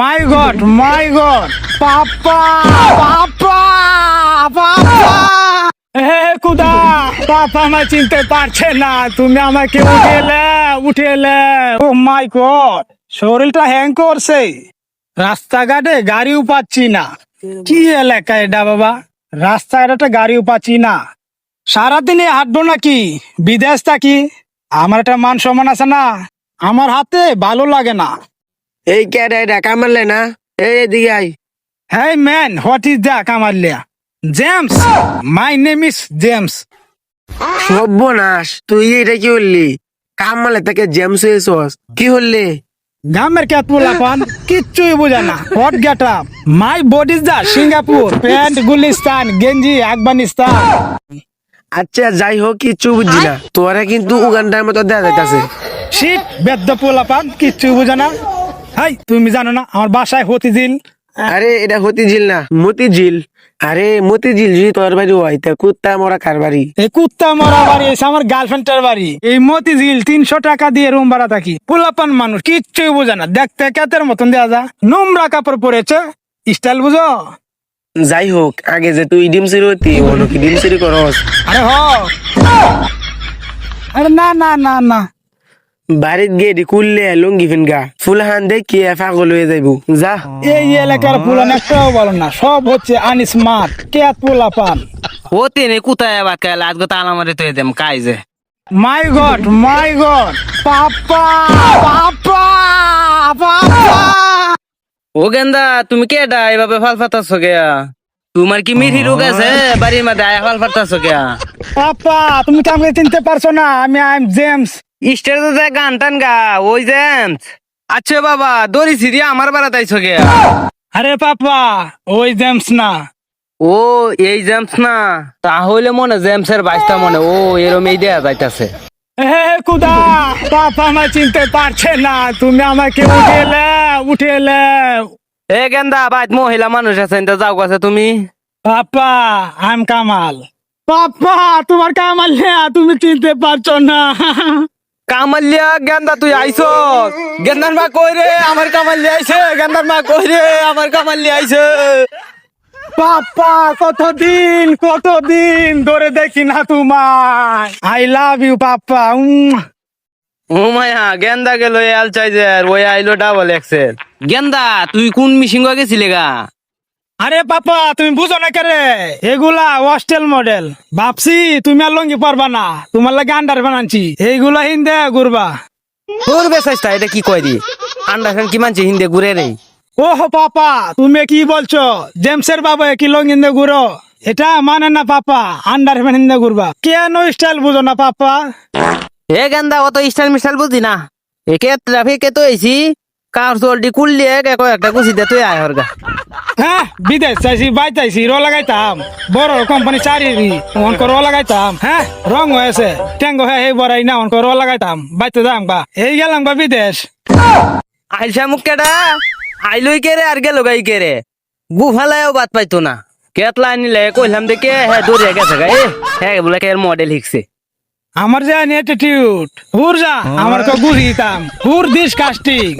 মাই god, পাপা, পাপা, পাপা। হে খুদা, পাপা আমায় চিনতে পারছে না, তুমি আমাকে উঠে এলে। ও মাই গড, শরীরটা হ্যাং করছে, রাস্তাঘাটে গাড়িও পাচ্ছি না। কি এলাকা এটা বাবা, রাস্তাঘাটে গাড়িও পাচ্ছি না। সারাদিনে হাঁটবো নাকি, বিদেশ থাকি, আমার একটা মান সম্মান আছে না, আমার হাতে ভালো লাগে না। এই ক্যাডা এটা কামারলে না, এই এদিকে I. Hey man, what is that, Kamalia? James, my name is James. সর্বনাশ, তুই এটা কি হলি? কামালে তাকে জেমস হয়েছস, কি হলি? গ্রামের কে পোলাপান কিচ্ছুই বোঝে না। Hot get up, my body is the Singapore, pant Gulistan, গেঞ্জি আফগানিস্তান। আচ্ছা যাই হোক, কিচ্ছু বুঝছি না, তোরা কিন্তু উগান্ডার মতো দেখা যাইতাছে। শীত বেদ্য পোলাপান কিচ্ছুই বোঝে না। হাই, তুমি জানো না আমার বাসায় হতিঝিল? আরে এটা হতিঝিল না, মতিঝিল। আরে মতিঝিল যদি তোর বাড়ি হয় তা কুত্তা মরা কার বাড়ি? এই কুত্তা মরা বাড়ি এসে আমার গার্লফ্রেন্ডের বাড়ি। এই মতিঝিল 300 টাকা দিয়ে রুম ভাড়া থাকি। পোলাপান মানুষ কিচ্ছুই বোঝে না, দেখতে কেতের মতন দেয়া যা, নোংরা কাপড় পরেছে, স্টাইল বুঝো? যাই হোক, আগে যে তুই ডিমসিরি হতি, ওনো কি ডিমসিরি করস? আরে আরে না না না না, বাড়িত গিয়ে খুললে লুঙ্গি ফিনগা ফুলহান দেখিয়ে পাগল হয়ে যাইব। যা। এই এলাকার পুলান একটাও বলো না, সব হচ্ছে আনস্মার্ট কেত পোলাপান। होते नाही कुठं आहे बा काय आज ताला मध्ये तो येते काय जे মাই গড, পাপা, পাপা, পাপা। हो गेंदा तुम्ही केडा एबाबे फाल फातासो गया তোমার কি মিঠি রোগ আছে বাড়ির মধ্যে আয়া ফাল ফাতাসো গয়া পাপা, তুমি তো আমাকে চিনতে পারছো না, আমি আই এম জেমস। স্টেজ তো গান টান গা ওই জেমস। আচ্ছা বাবা দড়ি সিরি আমার বাড়াতে আইছো গয়া। আরে পাপা, ওই জেমস না। ও এই জেমস না, তাহলে মনে জেমসের বাইশটা মনে ও এরম এই দেয়া যাইতাছে। হে খুদা, পাপা আমায় চিনতে পারছে না, তুমি আমাকে উঠে এলে। এ গেন্দা বাইত মহিলা মানুষ আছে যাও কাছে তুমি। পাপা, আই এম কামাল। পাপা, তোমার কামাল তুমি চিনতে পারছো না। কামালিয়া গেন্দা তুই আইছো গেন্দার মা কই রে আমার কামালিয়া আইছে গেন্দার মা কই রে আমার কামালিয়া আইছে। পাপা, কতদিন ধরে দেখি না তোমায়। I love you papa. ও মায়া গেন্দা গেল এল চাই যে ওই আইলো ডাবল এক্সেল। গেন্দা তুই কোন মিশিং গেছিলে গা? আরে পাপা, তুমি বুঝো না কেরে, এগুলা হোস্টেল মডেল। ভাবছি তুমি আর লঙ্গি পারবা না, তোমার লাগে আন্ডার বানাচ্ছি, এইগুলা হিন্দে ঘুরবা। তোর বেসাইস্তা এটা কি কয় দি আন্ডারখান কি মানছে হিন্দে ঘুরে রে? ওহ পাপা, তুমি কি বলছো? জেমসের বাবা কি লঙ্গি হিন্দে ঘুরো? এটা মানে না পাপা, আন্ডার হিন্দে ঘুরবা। কেন স্টাইল বুঝো না পাপা? এ গেন্দা অত স্টাইল মিস্টাইল বুঝি না, একে ট্রাফিকে তো এসি কার চলটি কুললি একটা গুছি দে তুই আয় হরগা। হ্যাঁ, বিদেশ চাইছি, বাইতাইছি, র লাগাইতাম, বড় কোম্পানি চারি অনক র লাগাইতাম। হ্যাঁ, রং হয়েছে ট্যাঙ্গ হ্যাঁ এই বড়াই না অনক র লাগাইতাম, বাইতে দাম বা এই গেলাম বা বিদেশ। আইসা মুখ কেডা আইলই কে রে আর গেল গাই কে রে গুফালায়ও বাদ পাইতো না। কেতলা নিলে কইলাম দেখে হ্যাঁ দৌড়ে গেছে গা। হ্যাঁ বলে কে মডেল হিকছে। আমার যে অ্যাটিটিউড হুর যা, আমার তো বুঝিতাম হুর দিস কাস্টিং।